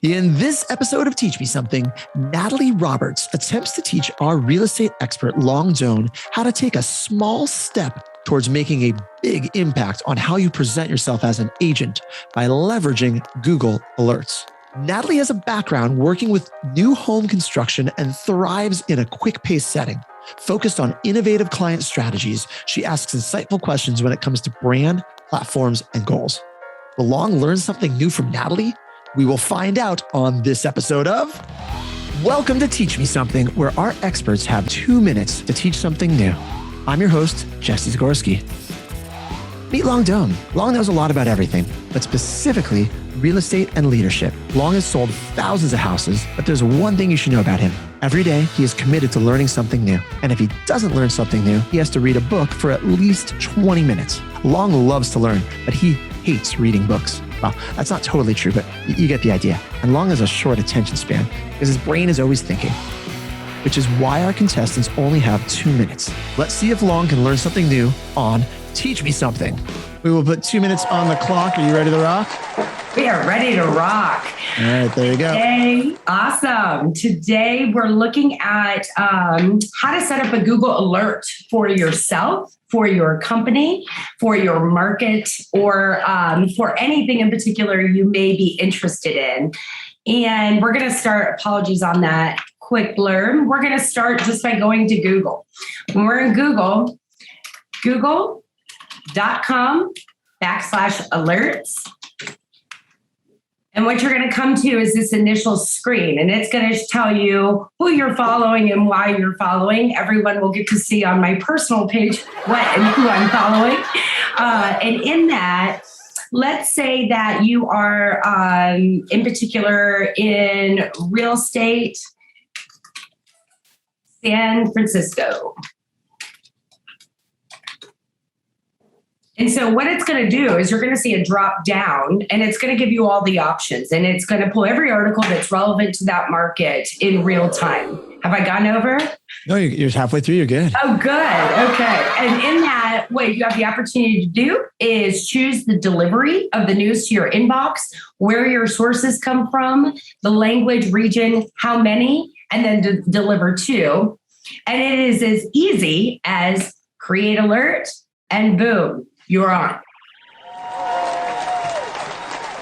In this episode of Teach Me Something, Natalie Roberts attempts to teach our real estate expert, Long Doan, how to take a small step towards making a big impact on how you present yourself as an agent by leveraging Google Alerts. Natalie has a background working with new home construction and thrives in a quick-paced setting. Focused on innovative client strategies, she asks insightful questions when it comes to brand, platforms, and goals. Will Long learn something new from Natalie? We will find out on this episode of Welcome to Teach Me Something, where our experts have 2 minutes to teach something new. I'm your host, Jesse Zagorski. Meet Long Doan. Long knows a lot about everything, but specifically real estate and leadership. Long has sold thousands of houses, but there's one thing you should know about him. Every day, he is committed to learning something new. And if he doesn't learn something new, he has to read a book for at least 20 minutes. Long loves to learn, but he hates reading books. Well, that's not totally true, but you get the idea. And Long has a short attention span because his brain is always thinking, which is why our contestants only have 2 minutes. Let's see if Long can learn something new on Teach Me Something. We will put 2 minutes on the clock. Are you ready to rock? We are ready to rock. All right, there you go. Today, awesome. Today, we're looking at how to set up a Google alert for yourself, for your company, for your market, or for anything in particular you may be interested in. And we're going to start, apologies on that quick blurb. We're going to start just by going to Google. When we're in Google, google.com/alerts. And what you're going to come to is this initial screen, and it's going to tell you who you're following and why you're following. Everyone will get to see on my personal page what and who I'm following. And in that, let's say that you are in particular in real estate, San Francisco. And so what it's going to do is you're going to see a drop down, and it's going to give you all the options, and it's going to pull every article that's relevant to that market in real time. Have I gone over? No, you're halfway through. You're good. Oh, good. Okay. And in that, what you have the opportunity to do is choose the delivery of the news to your inbox, where your sources come from, the language, region, how many, and then deliver to. And it is as easy as create alert, and boom. You're on.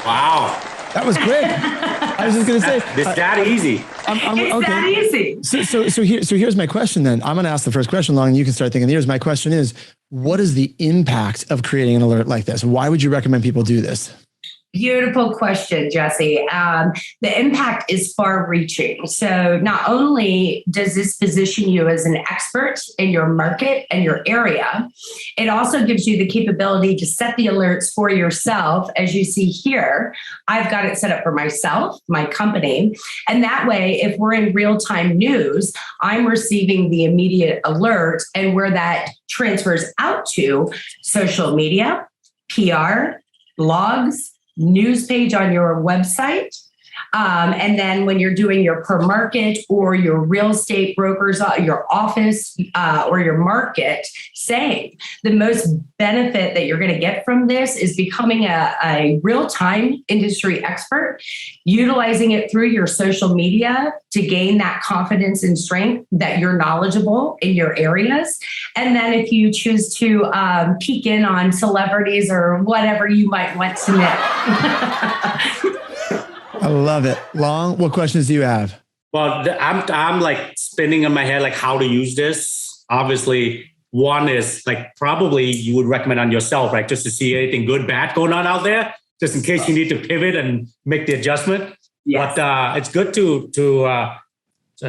Wow. That was quick. I was just going to say. It's that easy. It's that easy. So here's my question then. I'm going to ask the first question, Long, and you can start thinking yours. My question is, what is the impact of creating an alert like this? Why would you recommend people do this? Beautiful question, Jesse. The impact is far reaching. So not only does this position you as an expert in your market and your area, it also gives you the capability to set the alerts for yourself. As you see here, I've got it set up for myself, my company. And that way, if we're in real-time news, I'm receiving the immediate alert, and where that transfers out to social media, PR, blogs, news page on your website. And then when you're doing your per market or your real estate brokers, your office or your market, same. The most benefit that you're going to get from this is becoming a real-time industry expert, utilizing it through your social media to gain that confidence and strength that you're knowledgeable in your areas. And then if you choose to peek in on celebrities or whatever you might want to know. I love it. Long, what questions do you have? Well, I'm like spinning in my head, like how to use this. Obviously, one is like probably you would recommend on yourself, right? Just to see anything good, bad going on out there, just in case you need to pivot and make the adjustment. Yes. But it's good to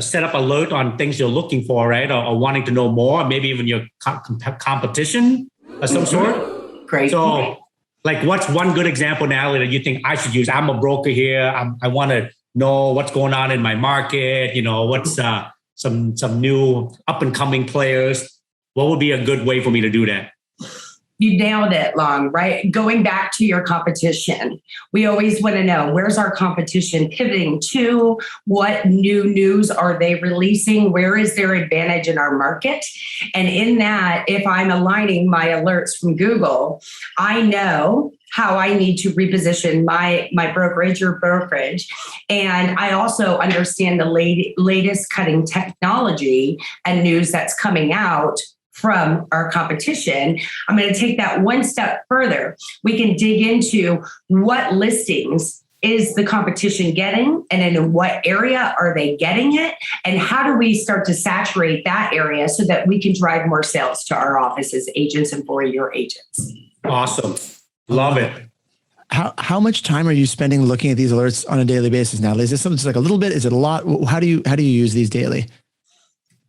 set up alert on things you're looking for, right? Or wanting to know more, maybe even your competition of some sort. Great. So, like, what's one good example, Natalie, that you think I should use? I'm a broker here. I want to know what's going on in my market. You know, what's some new up and coming players. What would be a good way for me to do that? You nailed it, Long, right? Going back to your competition. We always want to know, where's our competition pivoting to? What new news are they releasing? Where is their advantage in our market? And in that, if I'm aligning my alerts from Google, I know how I need to reposition my brokerage or brokerage. And I also understand the latest cutting technology and news that's coming out from our competition. I'm going to take that one step further. We can dig into what listings is the competition getting, and in what area are they getting it, and how do we start to saturate that area so that we can drive more sales to our offices, agents, and for your agents. Awesome. Love it. How much time are you spending looking at these alerts on a daily basis, Natalie? Is this something that's like a little bit? Is it a lot? How do you use these daily?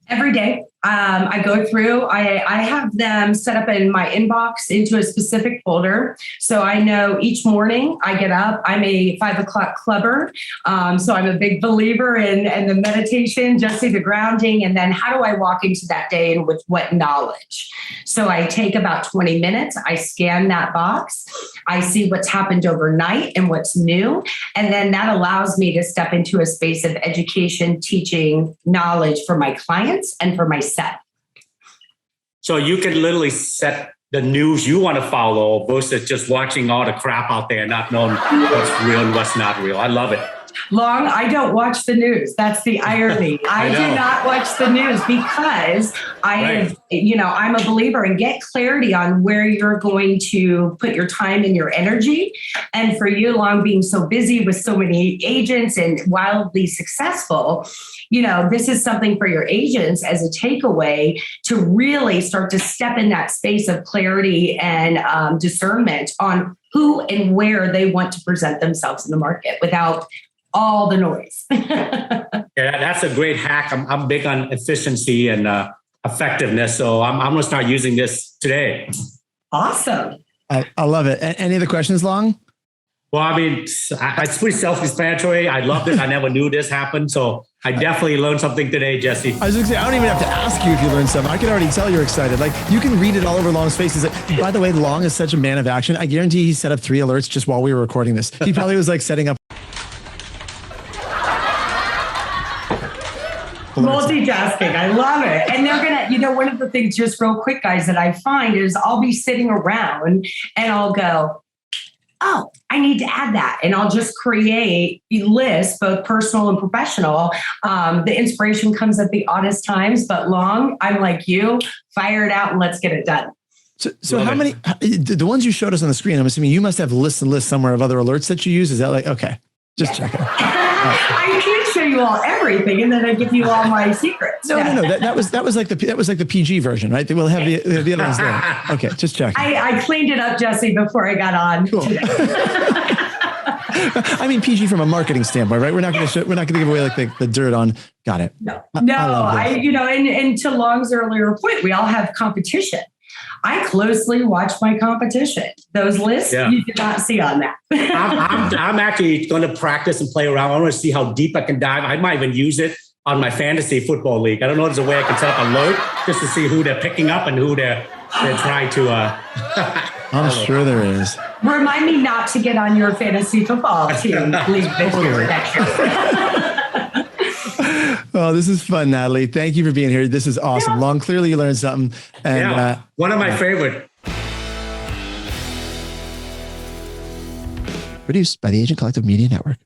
Every day. I go through, I have them set up in my inbox into a specific folder. So I know each morning I get up, I'm a 5 o'clock clubber. So I'm a big believer in the meditation, Jesse, the grounding, and then how do I walk into that day and with what knowledge? So I take about 20 minutes, I scan that box, I see what's happened overnight and what's new. And then that allows me to step into a space of education, teaching, knowledge for my clients and for myself. So you can literally set the news you want to follow versus just watching all the crap out there, not knowing what's real and what's not real. I love it. Long, I don't watch the news. That's the irony. I do not watch the news because I'm a believer in get clarity on where you're going to put your time and your energy. And for you, Long, being so busy with so many agents and wildly successful, this is something for your agents as a takeaway to really start to step in that space of clarity and discernment on who and where they want to present themselves in the market without all the noise. Yeah, that's a great hack. I'm big on efficiency and effectiveness. So I'm going to start using this today. Awesome. I love it. Any other questions, Long? Well, I mean, it's pretty self-explanatory. I loved it. I never knew this happened. So I definitely learned something today, Jesse. I was going to say, I don't even have to ask you if you learned something. I can already tell you're excited. Like, you can read it all over Long's face. By the way, Long is such a man of action. I guarantee he set up 3 alerts just while we were recording this. He probably was like setting up multitasking. I love it. And they're going to, one of the things, just real quick, guys, that I find is I'll be sitting around and I'll go, oh, I need to add that. And I'll just create lists, both personal and professional. The inspiration comes at the oddest times, but Long, I'm like you, fire it out and let's get it done. So how many, the ones you showed us on the screen, I'm assuming you must have lists and lists somewhere of other alerts that you use. Is that like, okay, just checking. I can't show you all everything, and then I give you all my secrets. No. That was like the PG version, right? We'll have the other ones there. Okay, just checking. I cleaned it up, Jesse, before I got on. Cool. I mean PG from a marketing standpoint, right? We're not going to give away like the dirt on. Got it. No. And to Long's earlier point, we all have competition. I closely watch my competition. Those lists you did not see on that. I'm actually going to practice and play around. I want to see how deep I can dive. I might even use it on my fantasy football league. I don't know if there's a way I can set up an alert just to see who they're picking up and who they're trying to. I'm sure there is. Remind me not to get on your fantasy football team league this year, next year. Oh, this is fun, Natalie. Thank you for being here. This is awesome. Long, clearly you learned something. And one of my favorite. Produced by the Agent Collective Media Network.